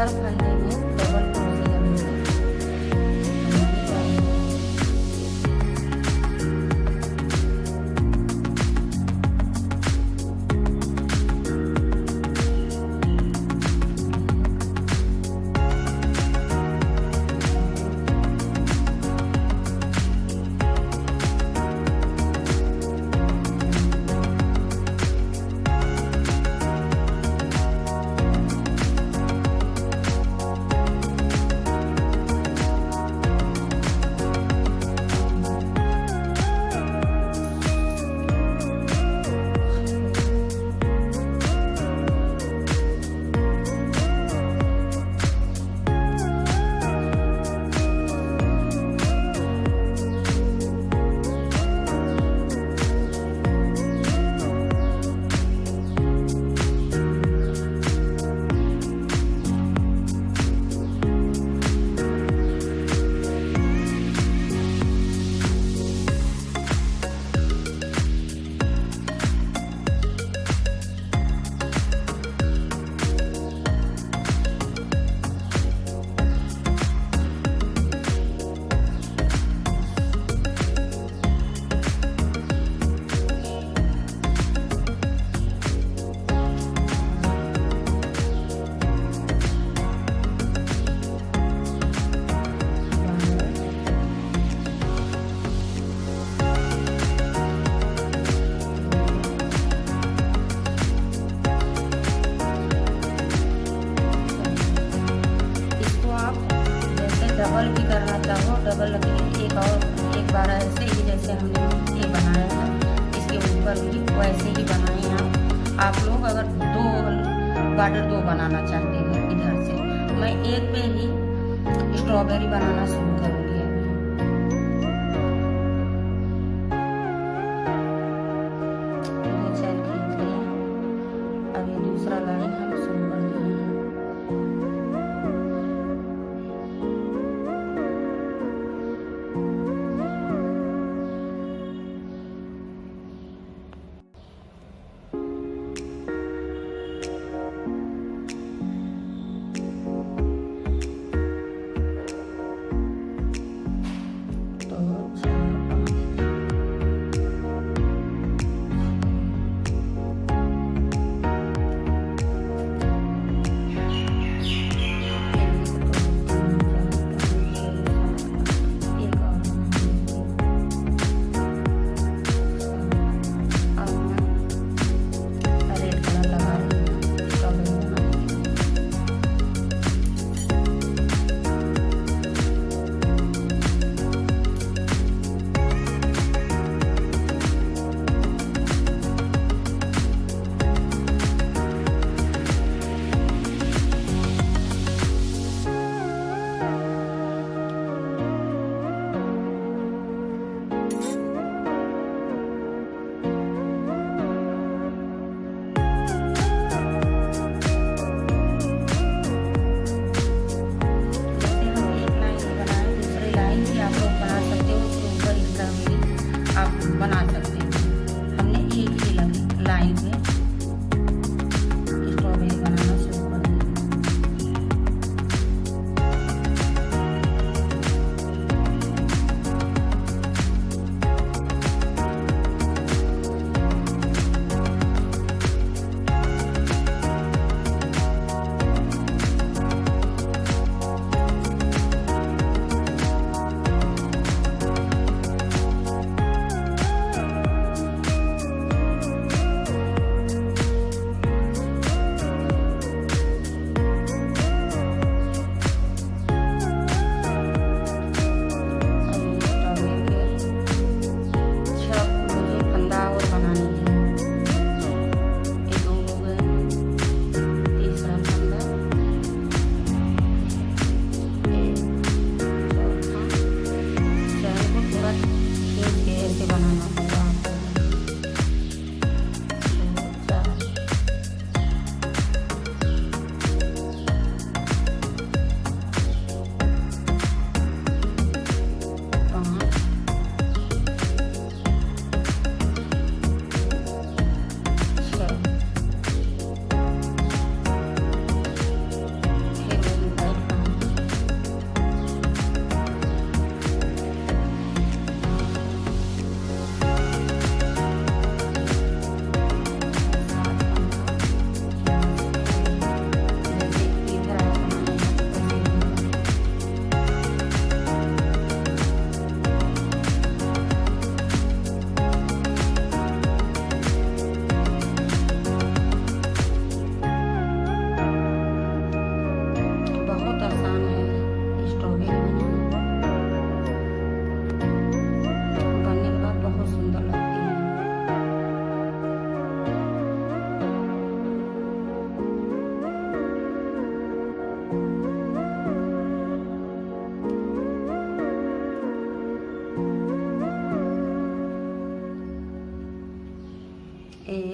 हर फंदे में double crochet double भी करना चाहो डबल लकड़ी एक बार ऐसे ही जैसे हमने ये बनाया है इसके ऊपर भी वैसे ही बनाए हैं। आप लोग अगर बॉर्डर दो बनाना चाहते हो इधर से, मैं एक पे ही स्ट्रॉबेरी बनाना शुरू करूँगी। अब ये दूसरा लाइन हम शुरू कर दिए हैं।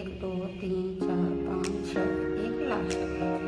1 2 3 4 5 6 एक लास्ट तक।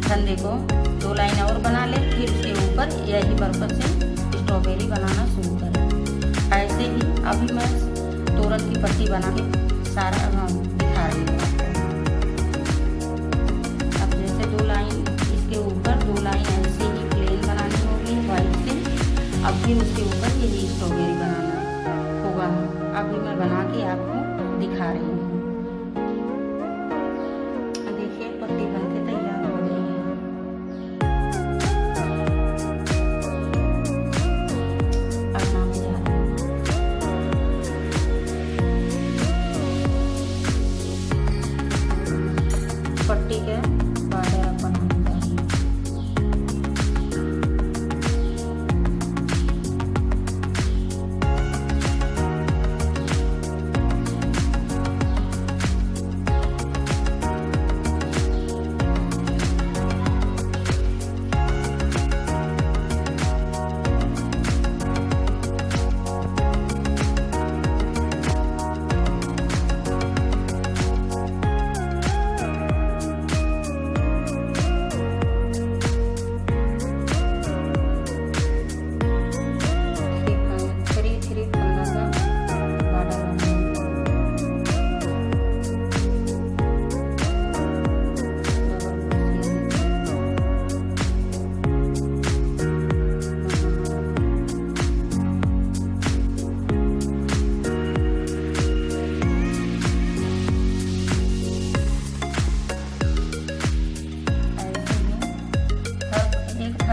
फंदे को 2 लाइन और बना ले, फिर उसके ऊपर यही पर्पज से स्ट्रॉबेरी बनाना शुरू करें। ऐसे ही अभी मैं तोरण की पट्टी बना के सारा दिखा रही हूँ आपको। अब जैसे 2 लाइन इसके ऊपर 2 लाइन ऐसे ही प्लेन बनानी होगी वाइट से। अब फिर उसके ऊपर यही स्ट्रॉबेरी बनाना होगा। अभी मैं बना के आपको दिखा रही हूँ। देखिए पट्टी बन के तैयार हो गई है। अब नाम जा रही हूँ। पट्टी के बारह बनाने जा रही हूँ।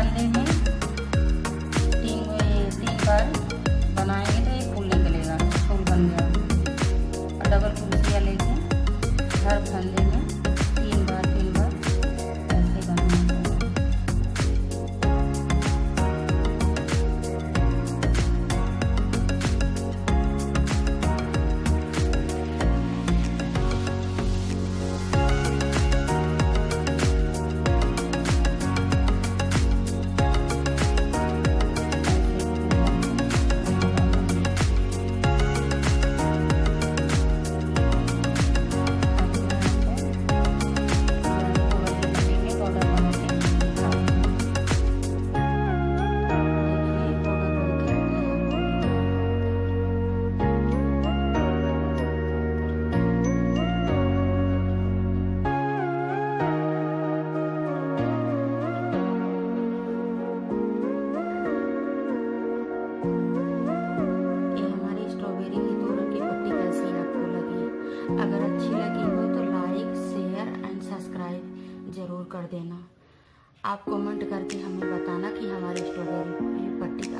फंदे में 3 बार बनाएंगे तो ये फूल निकलेगा, फूल बन गया। और डबल कुर्सियाँ लेके हर फंदे में 3 बार ऐसे बनाना होगा। अगर अच्छी लगी हो तो लाइक, शेयर एंड सब्सक्राइब ज़रूर कर देना। आप कमेंट करके हमें बताना कि हमारी स्ट्रॉबेरी पट्टी